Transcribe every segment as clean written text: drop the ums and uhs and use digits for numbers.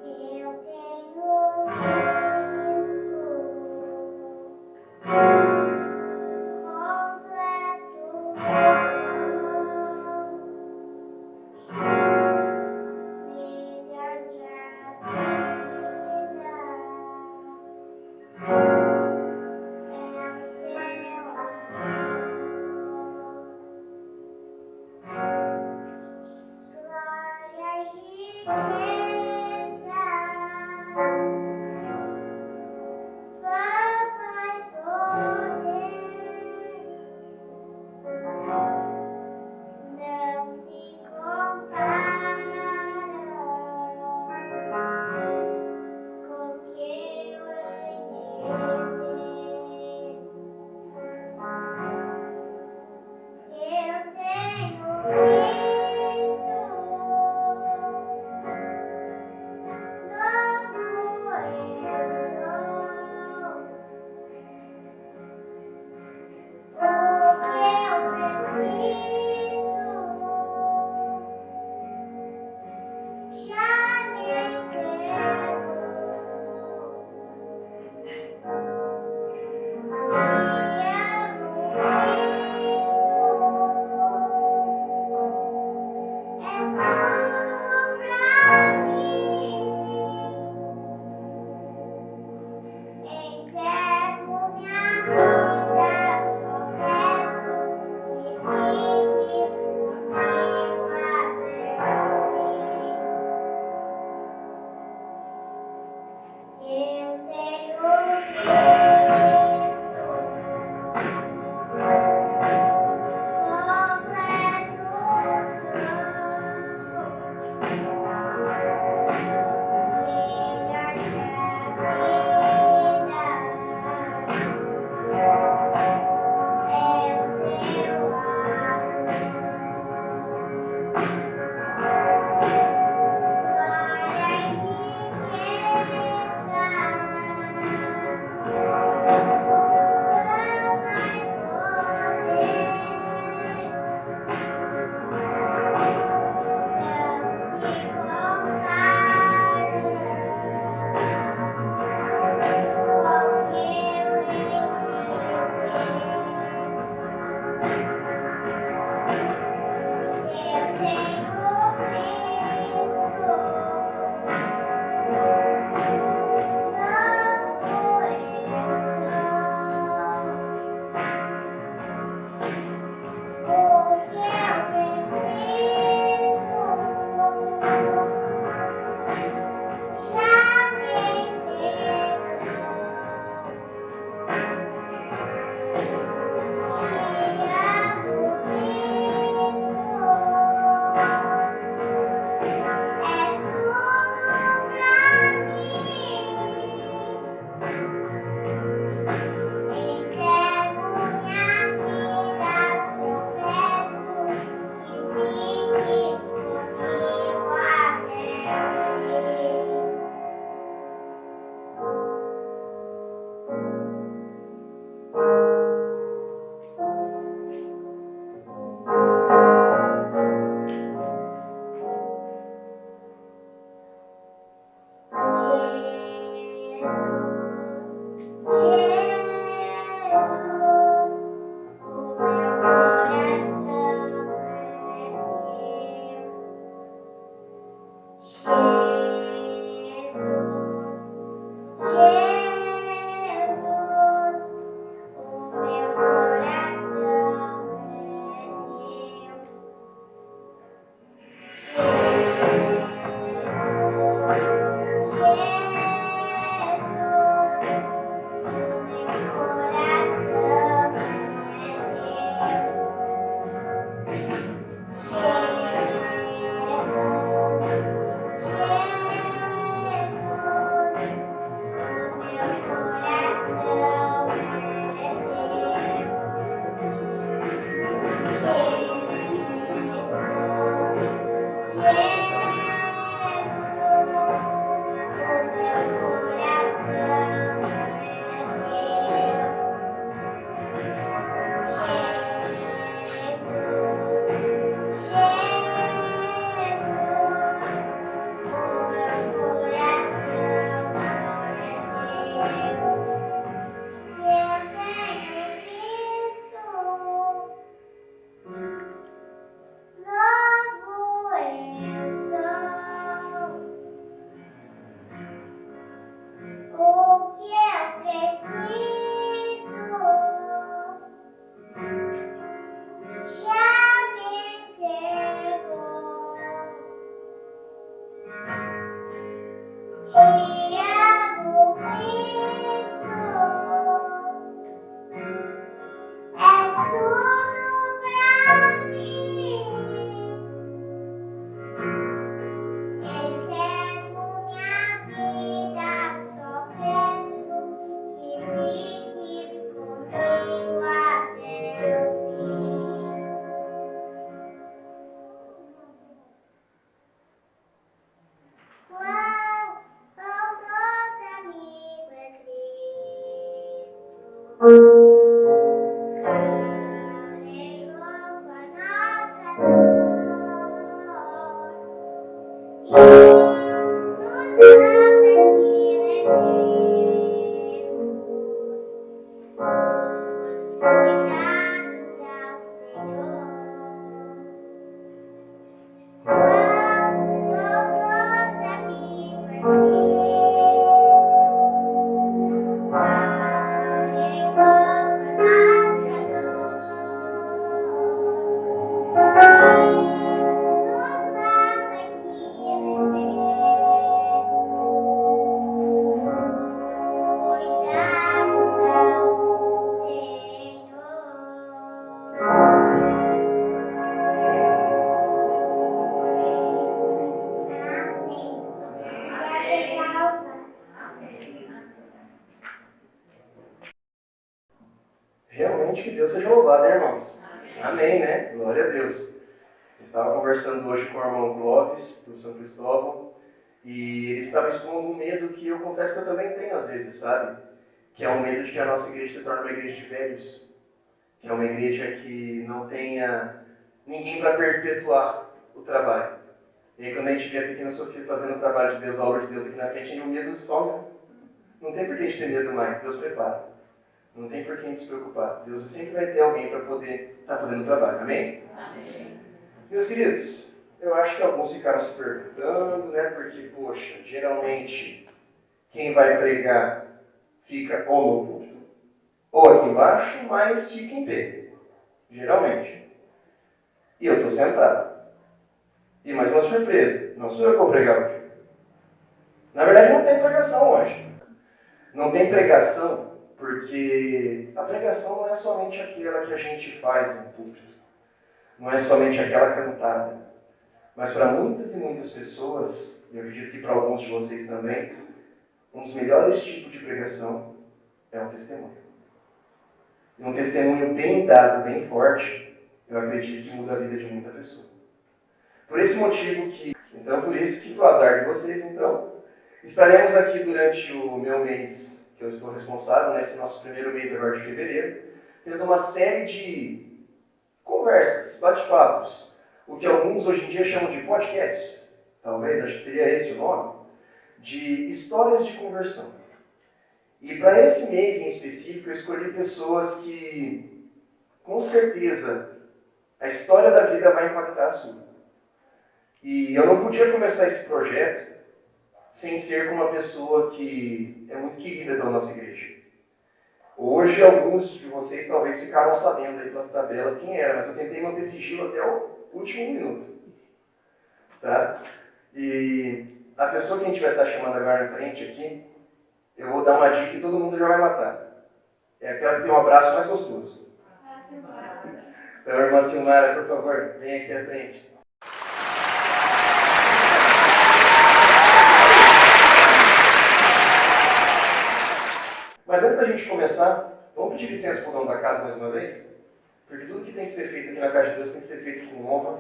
Se eu tenho risco completo, melhor que a vida é o seu amor. Glória Realmente que Deus seja louvado, né, irmãos? Amém, né? Glória a Deus. Eu estava conversando hoje com o irmão Clóvis, do São Cristóvão, e ele estava expondo um medo que eu confesso que eu também tenho às vezes, sabe? Que é o medo de que a nossa igreja se torne uma igreja de velhos, que é uma igreja que não tenha ninguém para perpetuar o trabalho. E aí quando a gente vê a pequena Sofia fazendo o trabalho de Deus, a obra de Deus aqui na frente, o medo some. Não tem por que a gente ter medo mais, Deus prepara. Não tem por que a gente se preocupar. Deus sempre vai ter alguém para poder estar fazendo o trabalho. Amém? Amém. Meus queridos, eu acho que alguns ficaram se perguntando, né? Porque, poxa, geralmente quem vai pregar fica ou no púlpito ou aqui embaixo, mas fica em pé. Geralmente. E eu estou sentado. E mais uma surpresa, não sou eu que vou pregar hoje. Na verdade, não tem pregação hoje. Não tem pregação porque a pregação não é somente aquela que a gente faz no púlpito. Não é somente aquela cantada. Mas para muitas e muitas pessoas, e eu acredito que para alguns de vocês também, um dos melhores tipos de pregação é um testemunho. E um testemunho bem dado, bem forte, eu acredito que muda a vida de muita pessoa. Por esse motivo que, então, por isso que, pro azar de vocês, então, estaremos aqui durante o meu mês que eu estou responsável, nesse nosso primeiro mês agora de fevereiro, tendo uma série de conversas, bate-papos, o que alguns hoje em dia chamam de podcasts, talvez, acho que seria esse o nome, de histórias de conversão. E para esse mês em específico, eu escolhi pessoas que, com certeza, a história da vida vai impactar a sua. E eu não podia começar esse projeto sem ser com uma pessoa que é muito querida pela nossa igreja. Hoje, alguns de vocês talvez ficaram sabendo aí pelas tabelas quem era, mas eu tentei manter sigilo até o último minuto. Tá? E a pessoa que a gente vai estar chamando agora na frente aqui, eu vou dar uma dica que todo mundo já vai matar. É aquela que tem um abraço mais gostoso. Então, irmã Silmara, por favor, vem aqui à frente. Mas antes da gente começar, vamos pedir licença para o dono da casa mais uma vez? Porque tudo que tem que ser feito aqui na casa de Deus tem que ser feito com honra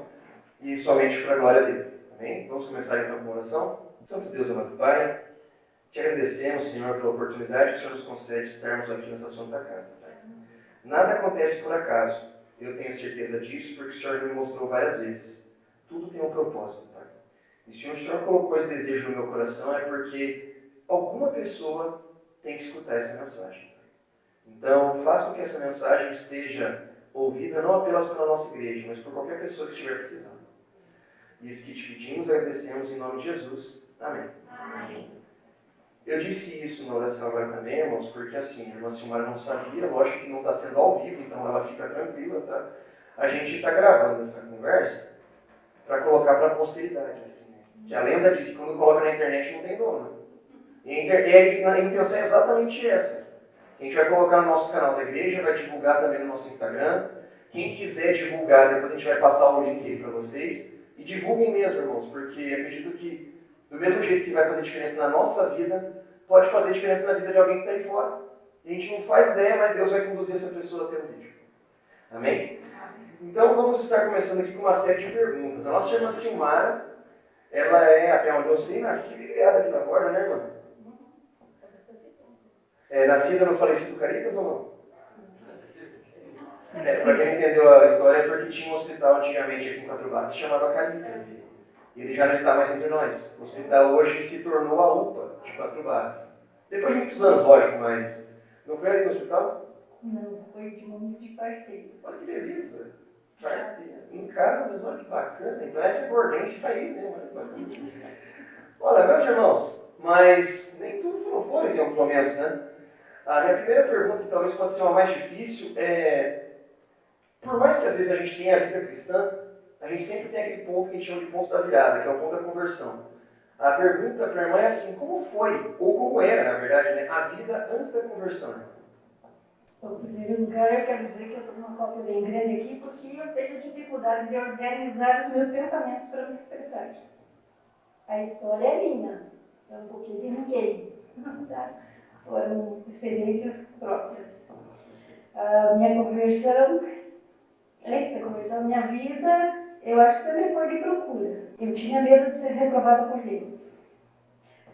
e somente para a glória dele. Amém? Vamos começar então com a oração. Santo Deus, amado Pai, te agradecemos, Senhor, pela oportunidade que o Senhor nos concede estarmos aqui nessa santa casa, Pai. Nada acontece por acaso. Eu tenho certeza disso porque o Senhor me mostrou várias vezes. Tudo tem um propósito, Pai. E se o Senhor colocou esse desejo no meu coração é porque alguma pessoa tem que escutar essa mensagem. Então, faz com que essa mensagem seja ouvida não apenas pela nossa igreja, mas por qualquer pessoa que estiver precisando. Isso que te pedimos e agradecemos em nome de Jesus. Amém. Amém. Eu disse isso na oração agora também, irmãos, porque assim, a irmã Silmara não sabia, lógico que não está sendo ao vivo, então ela fica tranquila, tá? A gente está gravando essa conversa para colocar para a posteridade. Assim, né? Que a lenda diz que quando coloca na internet não tem dono. E a intenção é exatamente essa. A gente vai colocar no nosso canal da igreja, vai divulgar também no nosso Instagram. Quem quiser divulgar, depois a gente vai passar o link aí para vocês. E divulguem mesmo, irmãos, porque acredito que do mesmo jeito que vai fazer diferença na nossa vida, pode fazer diferença na vida de alguém que está aí fora. E a gente não faz ideia, mas Deus vai conduzir essa pessoa até o vídeo. Amém? Então vamos estar começando aqui com uma série de perguntas. A nossa irmã Silmara, ela é, até onde eu sei, nascida e criada aqui na Borda, né, irmã? É nascida no falecido Caritas ou não? Para quem não entendeu a história, é porque tinha um hospital antigamente aqui em Quatro Barras que se chamava Caritas. E ele já não está mais entre nós. O hospital hoje se tornou a UPA de Quatro Barras. Depois de muitos anos, lógico, mas não foi ali no hospital? Não, foi de nome de parteiro. Olha que beleza. Parteira. Em casa mesmo, olha que bacana. Então essa é gordense raiz mesmo. Olha que bacana. Olha, meus irmãos, mas nem tudo foram flores em alguns momentos, né? A minha primeira pergunta, que talvez pode ser uma mais difícil, é: por mais que às vezes a gente tenha a vida cristã, a gente sempre tem aquele ponto que a gente chama de ponto da virada, que é o ponto da conversão. A pergunta para a irmã é assim: como foi, ou como era, na verdade, né, a vida antes da conversão? Bom, em primeiro lugar, eu quero dizer que eu estou com uma cópia bem grande aqui porque eu tenho dificuldade de organizar os meus pensamentos para me expressar. A história é minha, é um pouquinho de ninguém. Tá? Foram experiências próprias. A minha conversão, antes da conversão, a minha vida, eu acho que sempre foi de procura. Eu tinha medo de ser reprovada por Deus.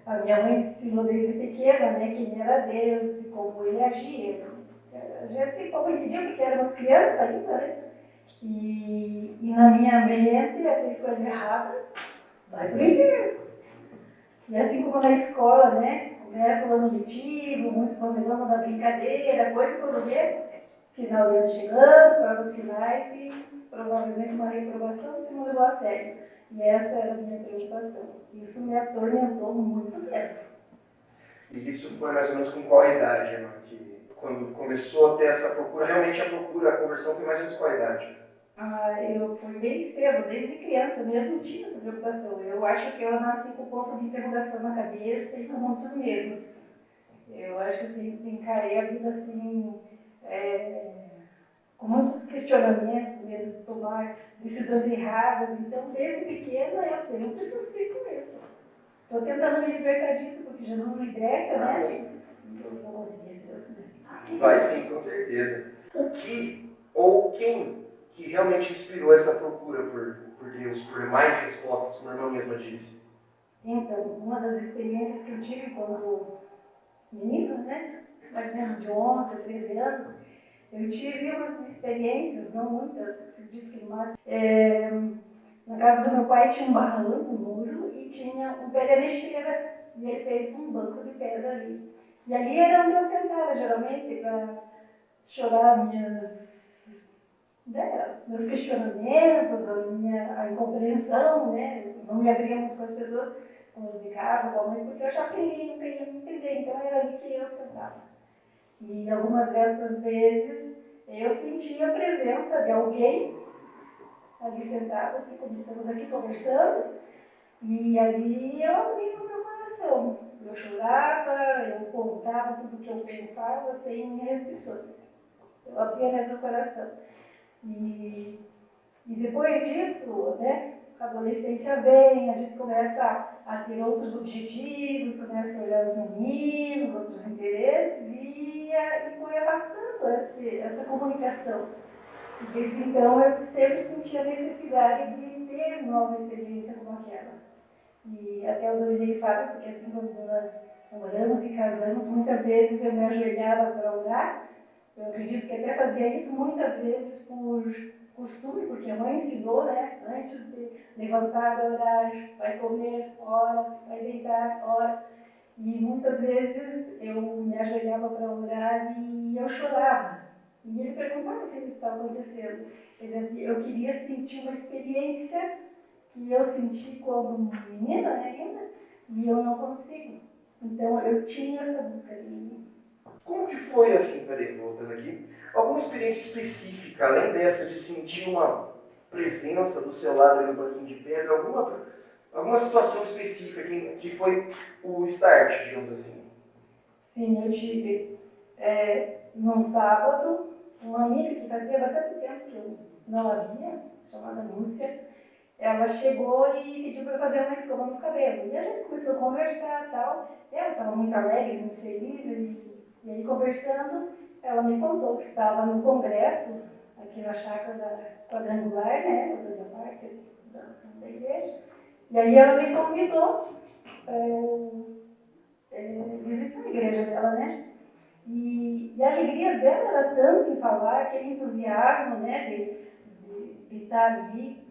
A minha mãe ensinou desde pequena, né, quem era Deus e como ele agia. A gente compreendia porque éramos crianças ainda, né? E na minha mente, a escolha errada vai pro inferno. E assim como na escola, né? Começa o ano letivo, muitos vão levando na brincadeira, coisa quando vê, final de ano chegando, provas finais e provavelmente uma reprovação se não levou a sério. E essa era a minha preocupação. Isso me atormentou muito mesmo. E isso foi mais ou menos com qual idade, Emma? Que quando começou a ter essa procura, realmente a procura, a conversão foi mais ou menos qual idade? Eu fui bem cedo, desde criança, eu mesmo tinha essa preocupação. Eu acho que eu nasci com ponto de interrogação na cabeça e com muitos medos. Eu acho que eu sempre encarei a vida assim, com muitos questionamentos, medo de tomar decisões erradas. Então, desde pequena, eu sempre sofri com isso. Estou tentando me libertar disso, porque Jesus liberta, né? Eu vou conseguir, se Deus quiser. Vai sim, com certeza. O que ou quem que realmente inspirou essa procura por Deus, por mais respostas, como a irmã mesma disse? Então, uma das experiências que eu tive quando menina, né? Mais ou menos de 11 a 13 anos, eu tive umas experiências, não muitas, acredito que no máximo. Na casa do meu pai tinha um barranco, um muro, e tinha um pé de ameixeira, e ele fez um banco de pedra ali. E ali era onde eu sentava, geralmente, para chorar os meus questionamentos, a incompreensão, né? Não me abria muito com as pessoas, quando de casa, com a mãe, porque eu achava que ninguém nunca ia me entender, então era ali que eu sentava. E algumas dessas vezes eu sentia a presença de alguém ali sentado, assim como estamos aqui conversando, e ali eu abria o meu coração. Eu chorava, eu contava tudo o que eu pensava sem restrições. Eu abria mesmo o coração. E, e depois disso, né, a adolescência vem, a gente começa a ter outros objetivos, começa a olhar os meninos, outros interesses, e foi afastando essa comunicação. E desde então eu sempre senti a necessidade de ter uma experiência como aquela. E até o Dominei sabe, porque assim quando nós namoramos e casamos, muitas vezes eu me ajoelhava para orar. Eu acredito que até fazia isso muitas vezes por costume, porque a mãe ensinou, né? Antes de levantar, orar, vai comer, ora, vai deitar, ora. E muitas vezes eu me ajoelhava para orar e eu chorava. E ele perguntava o que estava acontecendo. Ele dizia assim, eu queria sentir uma experiência que eu senti como menina, né, ainda, e eu não consigo. Então eu tinha essa busca de mim. Como que foi assim, peraí, voltando aqui, alguma experiência específica, além dessa de sentir uma presença do seu lado ali no banquinho de pedra, alguma situação específica que foi o start, digamos assim? Sim, eu tive num sábado uma amiga que fazia bastante tempo que eu não a via, chamada Lúcia. Ela chegou e pediu para fazer uma escova no cabelo. E a gente começou a conversar e tal. Ela estava muito alegre, muito feliz. E aí, conversando, ela me contou que estava no congresso, aqui na chácara da quadrangular, né? Da parte da igreja. E aí ela me convidou para eu visitar a igreja dela, né? E a alegria dela era tanto em falar, aquele entusiasmo, né? De estar ali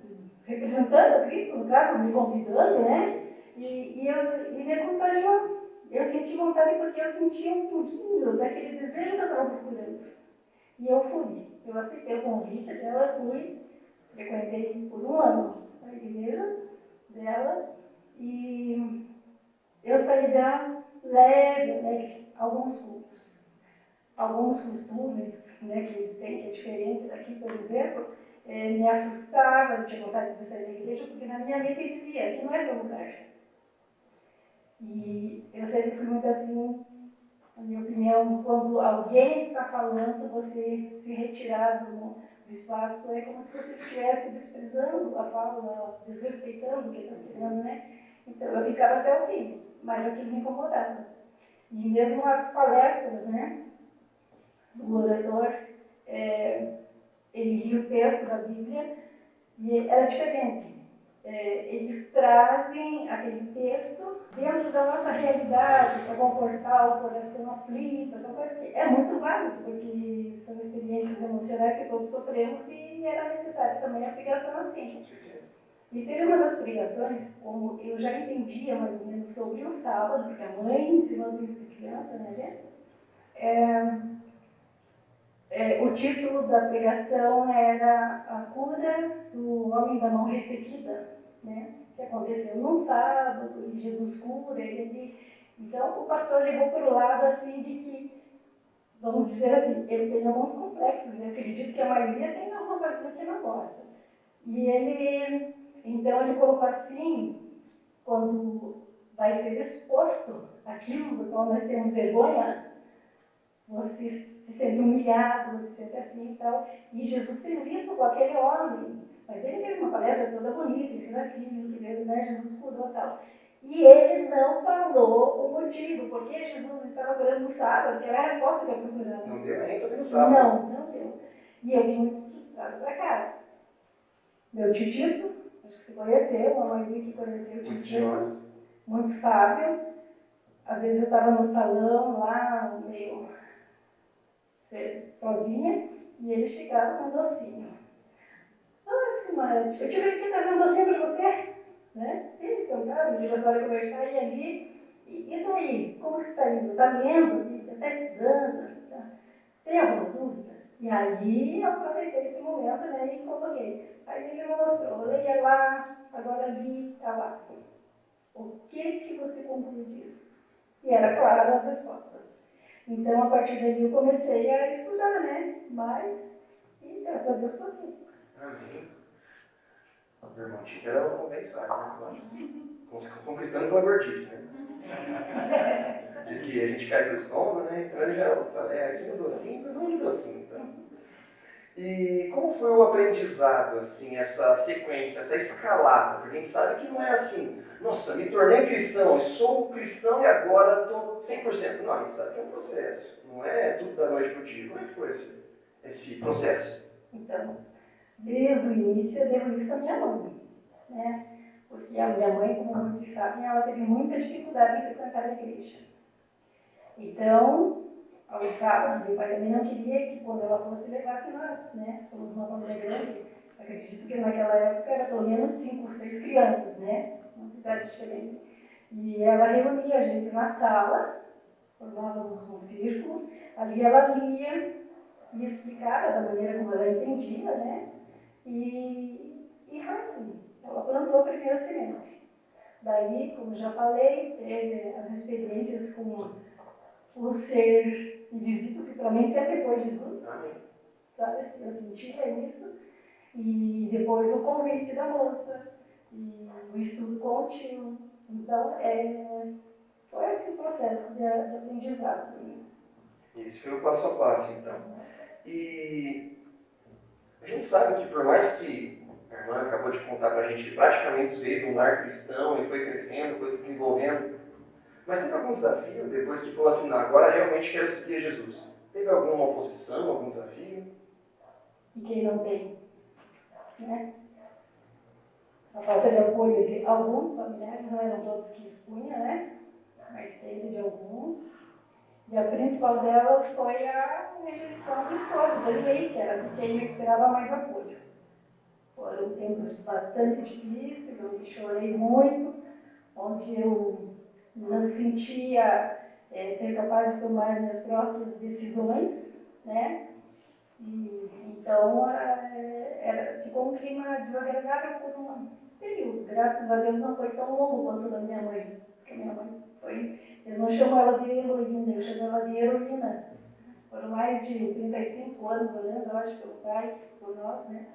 representando a Cristo, no caso, me convidando, né? E me contagiou. Eu senti vontade porque eu sentia um pouquinho daquele desejo que eu estava procurando. E eu fui. Eu aceitei o convite dela, fui, frequentei por um ano a igreja dela e eu saí dela leve, alegre, alguns cultos. Alguns costumes, né, que eles têm, que é diferente daqui, por exemplo, me assustava, eu tinha vontade de sair da igreja, porque na minha mente dizia que não é teu lugar. E eu sempre fui muito assim, na minha opinião, quando alguém está falando, você se retirar do espaço, é como se você estivesse desprezando a fala, desrespeitando o que está querendo, né? Então eu ficava até o fim, mas aquilo me incomodava. E mesmo as palestras, né, do orador, a Bíblia e era diferente. Eles trazem aquele texto dentro da nossa realidade para confortar o coração aflito, uma coisa que é muito válido, porque são experiências emocionais que todos sofremos e era necessário também a pregação assim. E teve uma das pregações, como eu já entendia mais ou menos sobre o sábado, porque a mãe ensinando isso de criança, né, gente? O título da pregação era A Cura do Homem da Mão Ressequida, né? Que aconteceu num sábado e Jesus cura ele. Então o pastor levou para o lado assim de que, vamos dizer assim, ele tem alguns complexos, eu acredito que a maioria tem alguma coisa que não gosta. E então ele colocou assim, quando vai ser exposto aquilo do qual nós temos vergonha, você se sente humilhado, você se sente assim e tal. E Jesus fez isso com aquele homem. Mas ele fez uma palestra toda bonita, ensinou aquilo, que Deus, né, Jesus curou e tal. E ele não falou o motivo, porque Jesus estava curando no sábado, que era a resposta que eu procurava. Não deu ênfase no sábado. Não deu. E eu vim muito frustrada para casa. Meu tio Tito, acho que você conheceu, a maioria que conheceu o tio Tito, muito sábio. Às vezes eu estava no salão lá, meio sozinha, e ele chegava com um docinho. Nossa, mas eu tive que trazer um docinho para você, né? Eles sentaram, eles gostaram de conversar, e ali, e daí? Como que você está indo? Está lendo? Está estudando? Tá? Tem alguma dúvida? E aí eu aproveitei esse momento, né, e coloquei. Aí ele me mostrou, leia lá, agora ali, está lá. O que você conclui disso? E era claro as respostas. Então, a partir daí, eu comecei a estudar, né? Mas, e graças a Deus, estou aqui. Amém. O irmão Tito era o compensado, né? Conquistando pela gordice, né? Diz que a gente cai pelo estômago, né? Então ele já fala, aqui no docinho, não no docinho. Então. E como foi o aprendizado, assim, essa sequência, essa escalada? Porque a gente sabe que não é assim, nossa, me tornei cristão, eu sou um cristão e agora estou 100%. Não, a gente sabe que é um processo, não é tudo da noite para o dia. Como é que foi esse processo? Então, desde o início, eu devo isso à minha mãe, né? Porque a minha mãe, como muitos sabem, ela teve muita dificuldade em frequentar a igreja. Então, aos sábados, meu pai também não queria que quando ela fosse levasse nós, né? Somos uma família grande. Acredito que naquela época era pelo menos 5 ou 6 crianças, né? Uma cidade diferente. E ela reunia a gente na sala, formávamos um círculo, ali ela lia e explicava da maneira como ela entendia, né? E foi assim. Ela plantou a primeira semente. Daí, como já falei, teve as experiências com o ser invisível, que para mim sempre foi Jesus, sabe? Eu sentia isso. E depois o convite da moça, e o estudo contínuo. Então, foi esse o processo de aprendizado. Esse foi o passo a passo, então. E a gente sabe que por mais que a irmã acabou de contar para a gente que praticamente veio de um lar cristão e foi crescendo, foi se desenvolvendo, mas teve algum desafio depois que falou assim, não, agora realmente quero seguir Jesus? Teve alguma oposição, algum desafio? E quem não tem, né? A falta de apoio de alguns familiares, não eram todos que expunham, né? Mas teve de alguns. E a principal delas foi a rejeição do esposo, da lei, que era de quem eu esperava mais apoio. Foram tempos bastante difíceis, onde chorei muito, onde eu não sentia ser capaz de tomar minhas próprias decisões, né? Então, ficou um clima desagradável por um período. Graças a Deus não foi tão longo quanto o da minha mãe. Porque minha mãe foi, eu não chamo ela de heroína, eu chamo ela de heroína. Foram mais de 35 anos olhando, eu acho, pelo pai, por nós, né?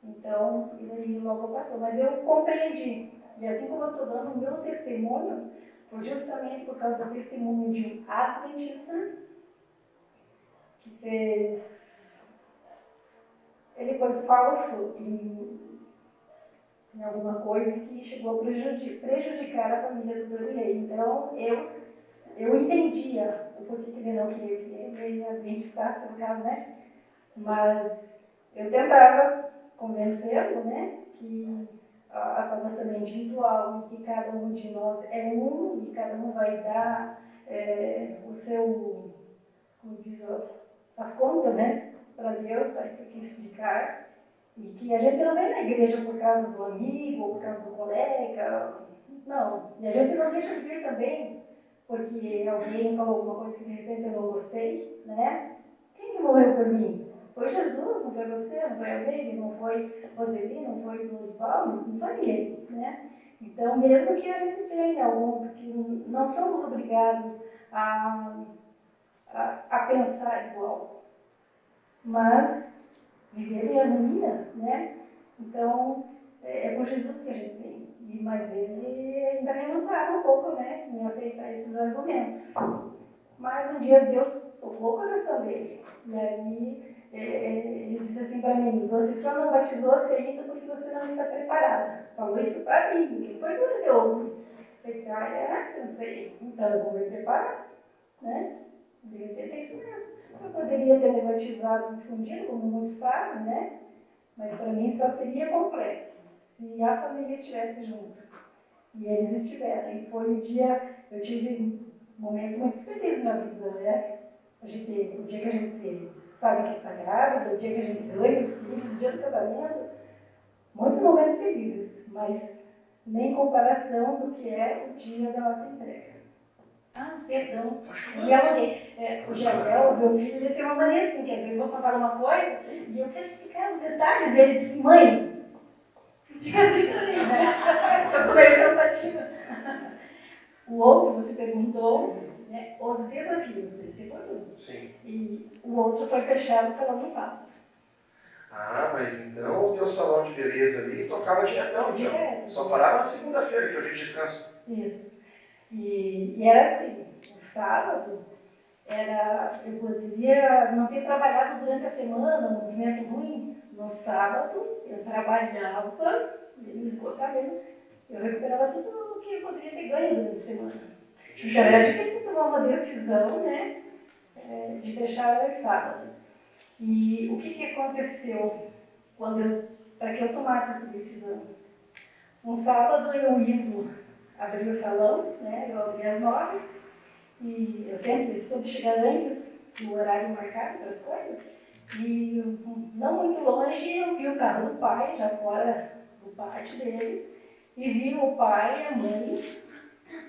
Então, ele logo passou. Mas eu compreendi. E assim como eu estou dando o meu testemunho, foi justamente por causa do testemunho de um adventista que fez. Ele foi falso em alguma coisa que chegou a prejudicar a família do Dorilei. Então, eu entendia o porquê que ele não queria que ele adventista, no caso, né? Mas eu tentava convencê-lo, né, que a salvação é individual e que cada um de nós é um e cada um vai dar o seu, como diz, as contas, né, para Deus, vai ter que explicar. E que a gente não vem na igreja por causa do amigo ou por causa do colega, não. E a gente não deixa de vir também porque alguém falou alguma coisa que de repente eu não gostei, né? Quem que morreu por mim? Foi Jesus, não foi você, não foi alguém, não foi Roseli, não foi o Lorival, não foi ninguém, né? Então, mesmo que a gente tenha algum, porque não somos obrigados a, a pensar igual, mas viver em harmonia, né? Então, é por Jesus que a gente tem. Mas ele ainda relutava um pouco, né, em aceitar esses argumentos. Mas um dia Deus tocou o coração dele. E aí ele disse assim para mim: você só não batizou-se ainda porque você não está preparada. Falou isso para mim, que foi duro de ouvir. Eu disse: pensei, então eu vou me preparar, né? De repente é isso mesmo. Eu poderia ter me batizado escondido, como muitos fazem, né? Mas para mim só seria completo se a família estivesse junto. E eles estiveram. E foi um dia, eu tive momentos muito felizes na vida, né? O dia que a gente sabe que está grávida, o dia que a gente ganha os filhos, o dia do casamento, muitos momentos felizes, mas nem comparação do que é o dia da nossa entrega. Ah, perdão, me alonguei. O Jael, meu filho, ele tem uma mania assim, que às vezes eu vou falar uma coisa e eu quero explicar os detalhes, e ele disse: mãe, fica assim pra mim, né? Eu sou meio cansativa. O outro, você perguntou, né, os desafios, esse foi um. Sim. E o outro foi fechar o salão no sábado. Ah, mas então o teu salão de beleza ali tocava diretão, então. Direto. Só parava na segunda-feira, que é o dia de descanso. Isso. E era assim, o sábado, eu poderia não ter trabalhado durante a semana, um movimento ruim. No sábado, eu trabalhava, me esgotar mesmo, eu recuperava tudo o que eu poderia ter ganho durante a semana. Então era difícil tomar uma decisão, né, de fechar os sábados. E o que aconteceu para que eu tomasse essa decisão? Um sábado eu indo abrir o salão, né, eu abri às 9, e eu sempre soube chegar antes do horário marcado para as coisas. E não muito longe eu vi o carro do pai, já fora do pátio deles, e vi o pai e a mãe,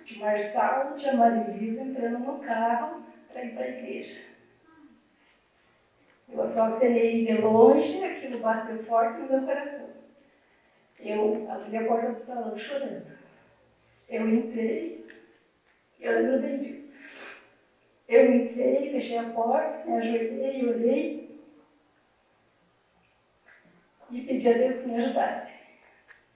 de Marçal e de Marilisa, entrando no carro para ir para a igreja. Eu só acenei de longe, aquilo bateu forte no meu coração. Eu abri a porta do salão chorando. Eu entrei, eu lembro bem disso. Eu entrei, fechei a porta, me ajoelhei, orei e pedi a Deus que me ajudasse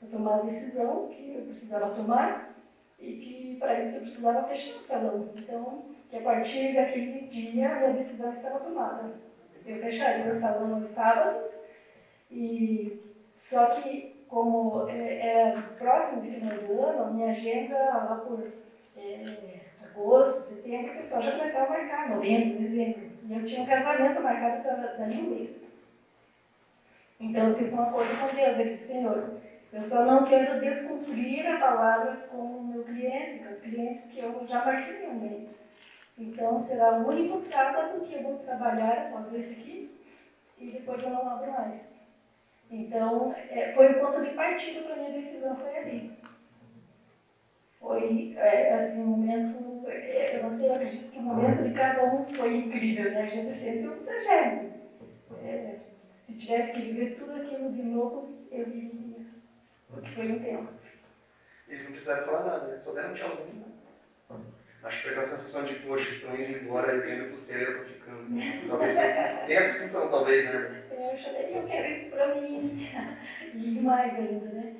a tomar a decisão que eu precisava tomar e que para isso eu precisava fechar o salão. Então, que a partir daquele dia a minha decisão estava tomada. Eu fecharia o salão nos sábados, e só que como era próximo de final do ano, a minha agenda lá por agosto, setembro, o pessoal já começava a marcar, novembro, dezembro. E eu tinha um casamento marcado para dali um mês. Então eu fiz um acordo com Deus, eu disse: Senhor, eu só não quero descumprir a palavra com o meu cliente, com os clientes que eu já marquei um mês. Então será o único sábado que eu vou trabalhar após esse aqui, e depois eu não abro mais. Então, foi o ponto de partida para a minha decisão, foi ali. Foi, assim, um momento, eu não sei, eu acredito que o momento de cada um foi incrível, né? A gente sempre um trajeto. Se tivesse que viver tudo aquilo de novo, eu viveria, porque foi intenso. Eles não precisaram falar nada, né? Só deram um tchauzinho. Acho que foi aquela sensação de, poxa, estão indo embora e indo pro céu, eu tô ficando. Talvez tenha essa sensação, talvez, né? Eu chorei, eu quero isso para mim. E mais ainda, né?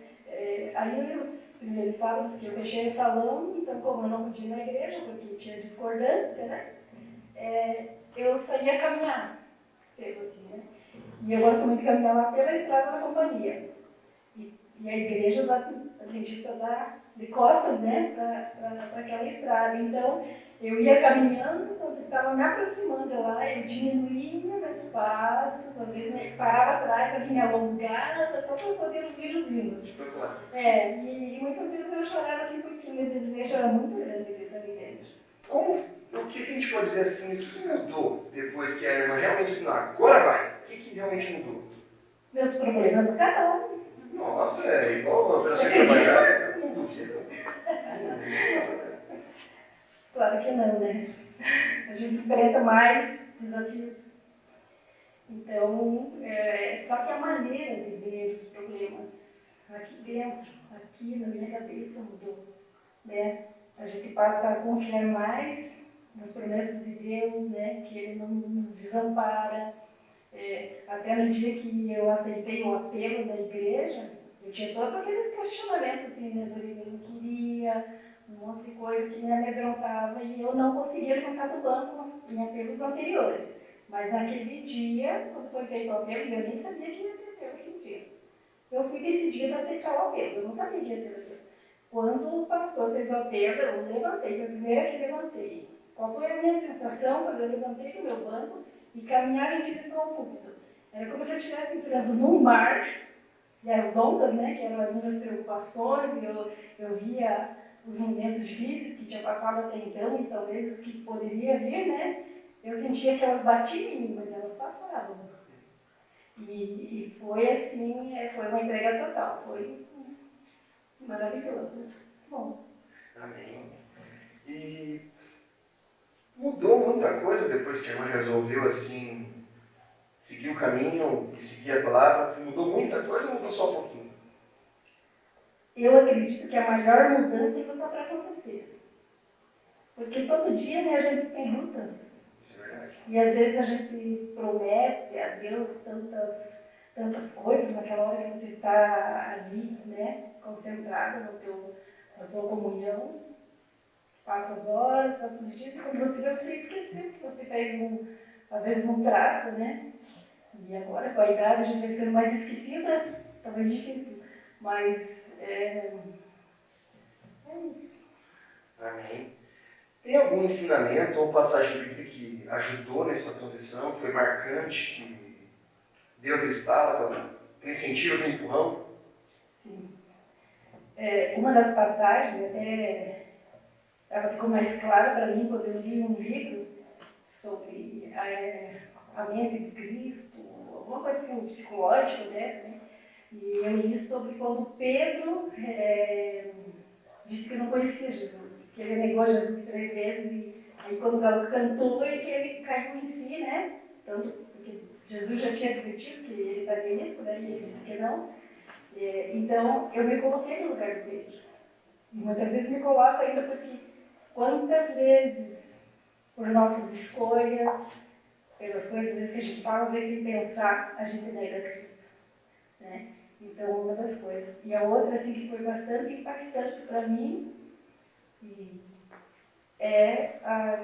Aí os primeiros sábados que eu fechei o salão, então como eu não podia ir na igreja, porque tinha discordância, né? Eu saía a caminhar, cedo assim, né? E eu gosto muito de caminhar lá pela estrada da companhia. E a igreja da Adventista dá de costas, né, para aquela estrada. Então, eu ia caminhando, quando estava me aproximando lá, eu diminuía meus passos, às vezes parava atrás ali, me alongava, só para poder ouvir os hinos. Foi clássico. E muitas vezes eu chorava assim, porque o meu desejo era muito grande de estar ali dentro. O que a gente pode dizer assim, o que mudou depois que a irmã realmente disse, não, agora vai? O que realmente mudou? Meus problemas acabaram. Nossa, é igual a operação de Acredita? trabalhar, não duvido. Claro que não, né? A gente enfrenta mais desafios. Então, só que a maneira de ver os problemas aqui dentro, aqui na minha cabeça mudou, né? A gente passa a confiar mais nas promessas de Deus, né? Que Ele não nos desampara. Até no dia que eu aceitei o apelo da igreja, eu tinha todos aqueles questionamentos, assim, né? Eu não queria, um monte de coisa que me amedrontava e eu não conseguia levantar do banco em apelos anteriores. Mas naquele dia, quando foi feito o apelo, eu nem sabia que ia ter apelo aquele dia. Eu fui decidida a aceitar o apelo, eu não sabia que ia ter apelo. Quando o pastor fez o apelo, eu levantei, foi a primeira que levantei. Qual foi a minha sensação quando eu levantei do meu banco e caminhava em direção ao púlpito? Era como se eu estivesse entrando num mar, e as ondas, né, que eram as minhas preocupações, eu via os momentos difíceis que tinha passado até então, e talvez os que poderia vir, né, eu sentia que elas batiam em mim, mas elas passavam. E foi assim, foi uma entrega total, foi maravilhoso. Bom. Amém. E mudou muita coisa depois que a irmã resolveu, assim, seguir o caminho e seguir a palavra? Mudou muita coisa ou mudou só um pouquinho? Eu acredito que a maior mudança ainda está para acontecer. Porque todo dia, né, a gente tem lutas. Isso é verdade. E às vezes a gente promete a Deus tantas coisas naquela hora que você está ali, né, concentrado na tua comunhão. Passa as horas, passa os dias, e quando você vê, você esqueceu que você fez às vezes um trato, né? E agora, com a idade, a gente vai ficando mais esquecida, talvez difícil. Mas é isso. Amém. Tem algum ensinamento ou passagem bíblica que ajudou nessa transição, foi marcante, que deu aquele estalo, aquele incentivo, aquele empurrão? Sim. Uma das passagens, até ela ficou mais clara para mim quando eu li um livro sobre a mente de Cristo, alguma coisa assim, psicológica, né? E eu li sobre quando Pedro disse que não conhecia Jesus, que ele negou Jesus 3 vezes, e aí quando o galo cantou e que ele caiu em si, né? Tanto porque Jesus já tinha admitido que ele estaria nisso, né? E ele disse que não. Então eu me coloquei no lugar do Pedro. E muitas vezes me coloco ainda porque quantas vezes, por nossas escolhas, pelas coisas às vezes, que a gente fala, às vezes sem pensar, a gente nega Cristo. Né? Então, uma das coisas. E a outra, assim, que foi bastante impactante para mim,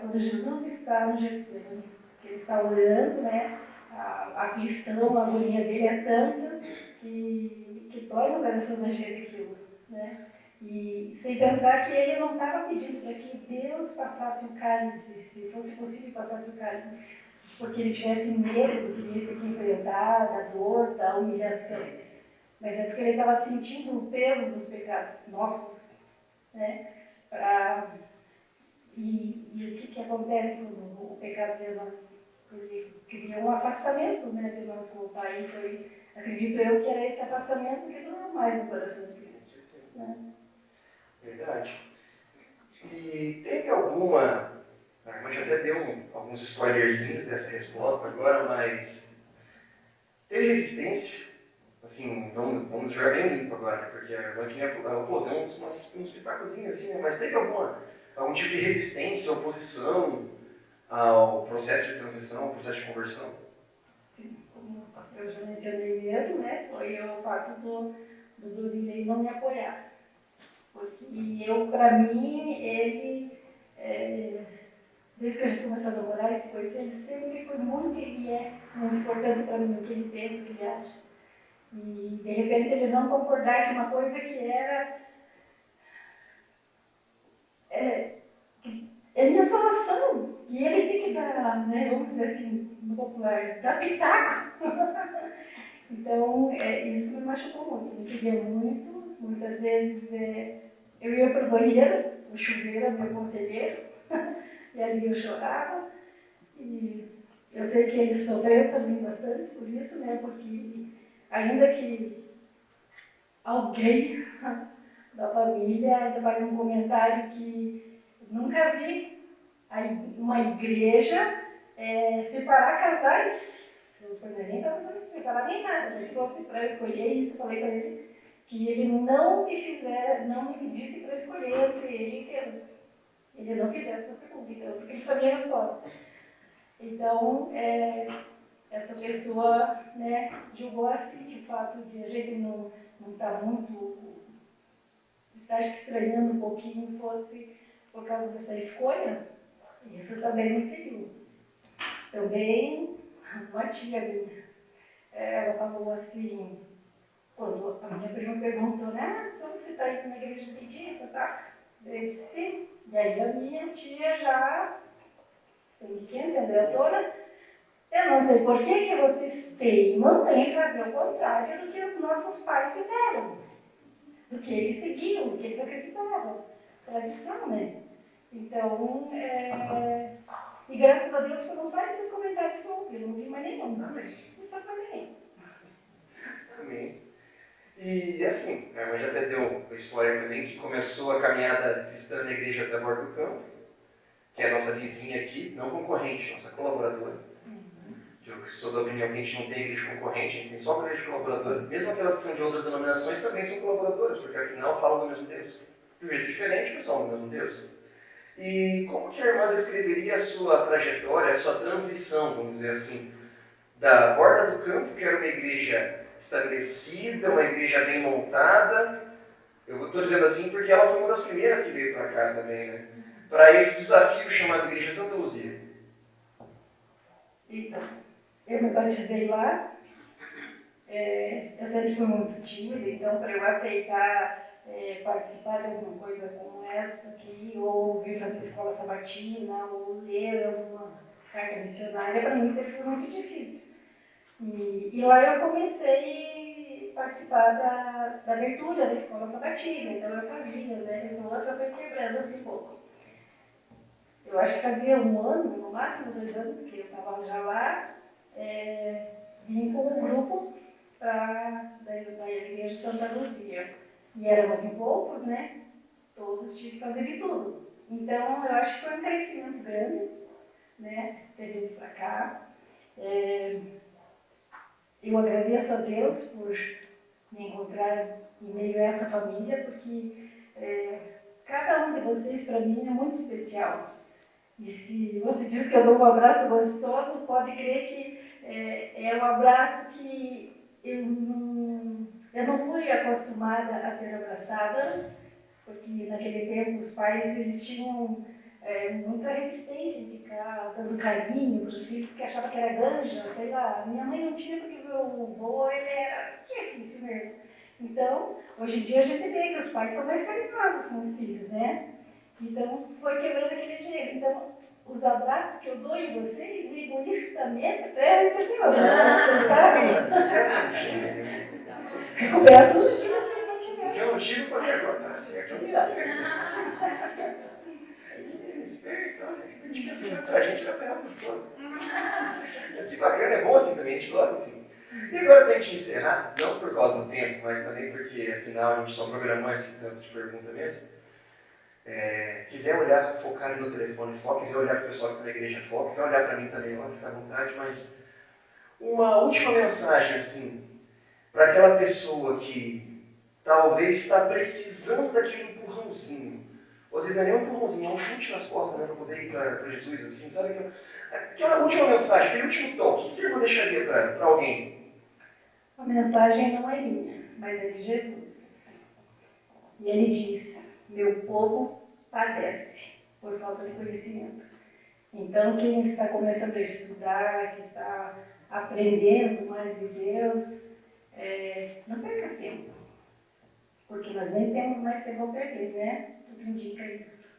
quando Jesus está no Getsemane, que ele está orando, né? A aflição, a agonia dele é tanta que dói no coração da gente aquilo, né? E sem pensar que ele não estava pedindo para que Deus passasse o cálice, se fosse possível passasse o cálice, porque ele tivesse medo do que ele ia ter que enfrentar, da dor, da humilhação. Mas é porque ele estava sentindo o peso dos pecados nossos, né? E o que acontece quando o pecado de nós? Ele cria um afastamento, né, de nós com o Pai. E foi, acredito eu, que era esse afastamento que doeu mais no coração de Cristo. Né? Verdade. E teve alguma... A irmã já até deu alguns spoilerzinhos dessa resposta agora, mas teve resistência? Assim, vamos jogar bem limpo agora, porque a irmã tinha, ela pô, deu uns pitacozinhos assim, né? Mas teve algum tipo de resistência, oposição ao processo de transição, ao processo de conversão? Sim, como eu já mencionei mesmo, né, foi o fato do Durinei não me apoiar. Porque para mim, ele, desde que a gente começou a namorar, ele sempre foi muito, ele é muito importante para mim, o que ele pensa, o que ele acha. E, de repente, ele não concordar com uma coisa que é minha salvação. E ele tem que dar, né, vamos dizer assim, no popular, dar pitaco. Então, isso me machucou muito, me peguei muito. Muitas vezes eu ia para o banheiro, o chuveiro era meu conselheiro, e ali eu chorava. E eu sei que ele sofreu também bastante por isso, né? Porque ainda que alguém da família ainda faz um comentário que nunca vi uma igreja separar casais. Não foi nem para separar nem nada, mas se fosse para eu escolher isso, eu falei para ele que ele não me disse para escolher entre ele e Deus. Ele não fizesse essa pergunta, então, porque ele sabia a resposta. Então, essa pessoa, né, julgou assim que o fato de a gente não estar muito, estar se estranhando um pouquinho fosse por causa dessa escolha. Isso também me feriu. Também, uma tia minha, ela falou assim, quando a minha prima perguntou, né, então você está indo na igreja adventista, tá? Eu disse sim. E aí a minha tia já, sem quem entendeu a dona, eu não sei por que vocês teimam em fazer o contrário do que os nossos pais fizeram, do que eles seguiam, do que eles acreditavam. Tradição, né? Então, e graças a Deus foram só esses comentários que eu ouvi, eu não vi mais nenhum. Amém. Não só foi nenhum. Amém. E assim, a irmã já até deu o spoiler também, que começou a caminhada cristã na igreja da Borda do Campo, que é a nossa vizinha aqui, não concorrente, nossa colaboradora. Eu sou da opinião que a gente não tem igreja concorrente, a gente tem só igreja colaboradora. Mesmo aquelas que são de outras denominações também são colaboradoras, porque afinal falam do mesmo Deus. De um jeito diferente, mas falam do mesmo Deus. E como que a irmã descreveria a sua trajetória, a sua transição, vamos dizer assim, da Borda do Campo, que era uma igreja estabelecida, uma igreja bem montada. Eu estou dizendo assim porque ela foi uma das primeiras que veio para cá também, né? Para esse desafio chamado Igreja Santa Luzia. Então, eu me batizei lá, eu sempre fui muito tímida, então para eu aceitar participar de alguma coisa como essa aqui, ou vir fazer escola sabatina, ou ler alguma carta missionária, para mim sempre foi muito difícil. E lá eu comecei a participar da abertura da escola sabatina, então eu fazia, né? Os outros eu fui quebrando assim um pouco. Eu acho que fazia um ano, no máximo 2 anos, que eu estava já lá, vim com um grupo da igreja de Santa Luzia. E éramos em poucos, né? Todos tinham que fazer de tudo. Então eu acho que foi um crescimento grande, né? Ter vindo para cá. Eu agradeço a Deus por me encontrar em meio a essa família, porque cada um de vocês, para mim, é muito especial. E se você diz que eu dou um abraço gostoso, pode crer que é um abraço que eu não fui acostumada a ser abraçada, porque naquele tempo os pais eles tinham muita resistência em ficar dando carinho para os filhos, porque achava que era ganja, sei lá. Minha mãe não tinha, porque meu avô ele era difícil mesmo. Então, hoje em dia a gente vê que os pais são mais carinhosos com os filhos, né? Então, foi quebrando aquele jeito. Então, os abraços que eu dou em vocês, egoístamente, até receber um abraço, vocês sabem? Fico bem todo dia que não tiver. Eu não tive fazer agora, tá certo, eu me esperto, olha, a gente pensa pra gente que é o todo. Mas que bacana, é bom assim também, a gente gosta assim. E agora pra gente encerrar, não por causa do tempo, mas também porque afinal a gente só programou esse tanto de pergunta mesmo. Quiser olhar, focar ali no telefone, foca, quiser olhar para o pessoal que está na igreja, foca, quiser olhar para mim também, ó, fica à vontade, mas uma última mensagem assim, para aquela pessoa que talvez está precisando daquele empurrãozinho. Ou às vezes não é nem um empurrãozinho, é um chute nas costas, né, para poder ir para Jesus, assim, sabe? Aquela última mensagem, aquele último toque, o que eu deixaria para alguém? A mensagem não é minha, mas é de Jesus. E ele diz: meu povo padece por falta de conhecimento. Então, quem está começando a estudar, que está aprendendo mais de Deus, não perca tempo, porque nós nem temos mais tempo a perder, né? Tudo indica isso.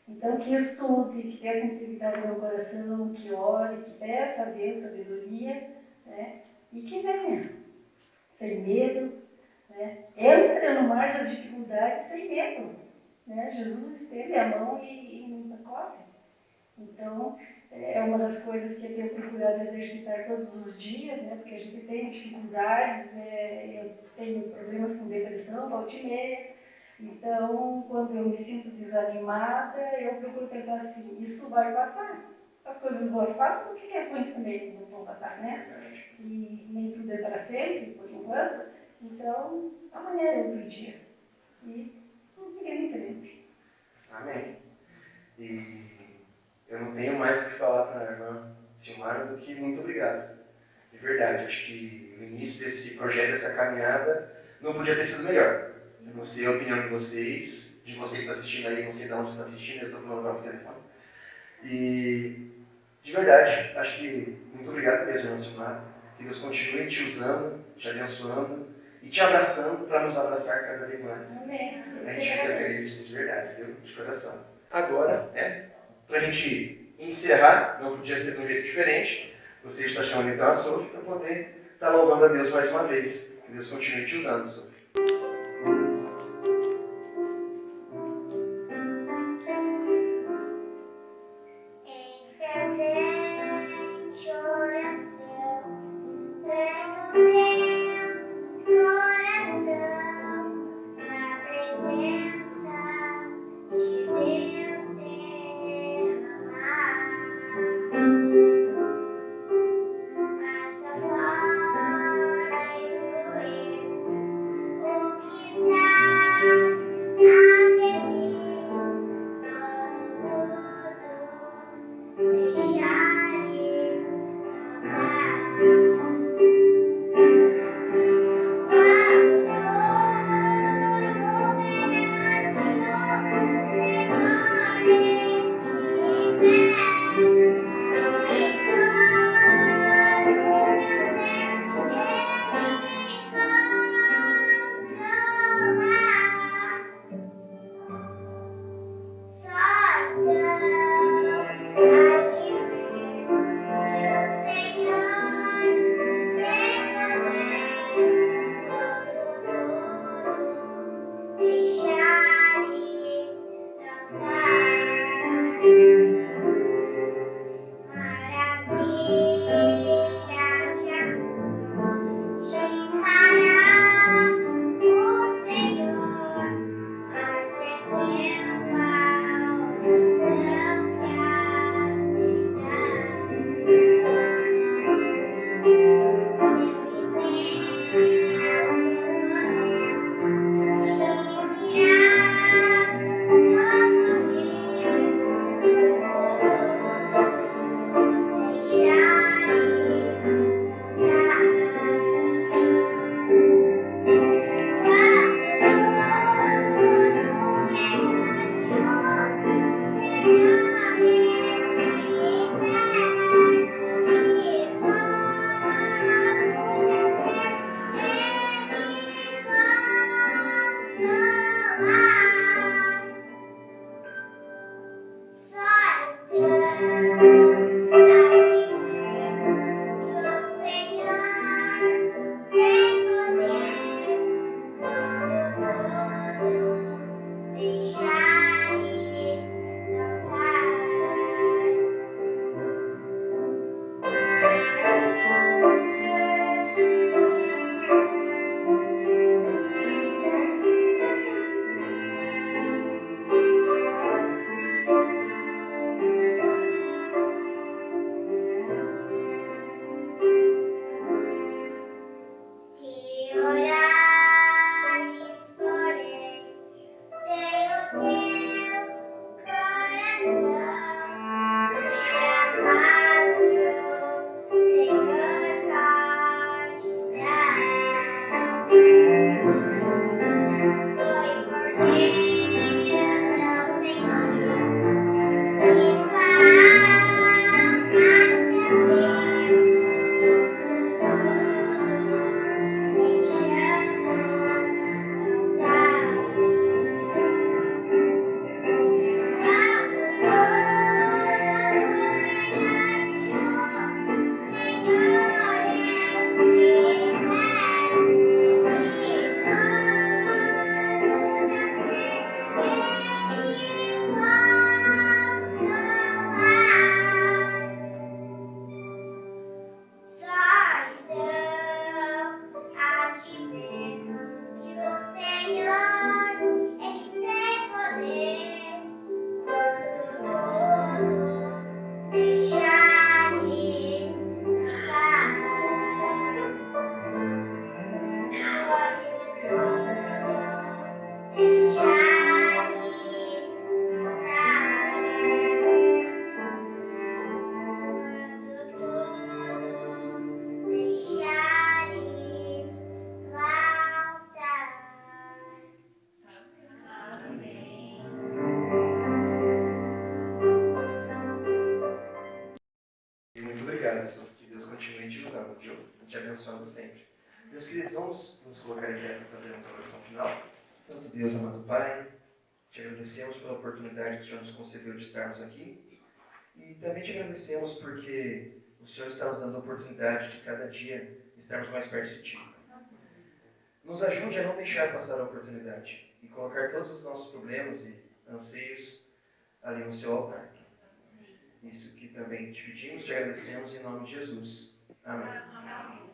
Então, que estude, que tenha sensibilidade no coração, que ore, que peça a Deus sabedoria, né? E que venha. sem medo, né? Entra no mar das dificuldades sem medo, né? Jesus estende a mão e nos acolhe. Então, é uma das coisas que eu tenho procurado exercitar todos os dias, né? Porque a gente tem dificuldades, eu tenho problemas com depressão, volta e meia. Então, quando eu me sinto desanimada, eu procuro pensar assim, isso vai passar. As coisas boas passam, porque as ruins também não vão passar, né? E nem tudo é para sempre, por enquanto. Então, amanhã é outro dia. E vamos seguir em frente. Amém. E eu não tenho mais o que falar para a irmã Silmara do que muito obrigado. De verdade, acho que o início desse projeto, dessa caminhada, não podia ter sido melhor. Eu não sei a opinião de você que está assistindo aí, não sei de onde você está assistindo, eu estou falando ao telefone. E, de verdade, acho que muito obrigado mesmo, irmã Silmara. Que Deus continue te usando, te abençoando e te abraçando para nos abraçar cada vez mais. Amém. A gente fica feliz disso, de verdade, viu? De coração. Agora, para a gente encerrar, não podia ser de um jeito diferente, você está chamando então a Sophie para poder estar louvando a Deus mais uma vez. Que Deus continue te usando, Sophie. Em fervente oração, treino teu coração, na presença de Deus derramar. Mas a pode doer, Deus continue te usando, viu? E te abençoando sempre. Meus queridos, vamos nos colocar em pé para fazer uma oração final. Santo Deus, amado Pai, te agradecemos pela oportunidade que o Senhor nos concedeu de estarmos aqui. E também te agradecemos porque o Senhor está nos dando a oportunidade de cada dia estarmos mais perto de Ti. Nos ajude a não deixar passar a oportunidade e colocar todos os nossos problemas e anseios ali no Seu altar. Isso que também te pedimos, te agradecemos em nome de Jesus. Amém.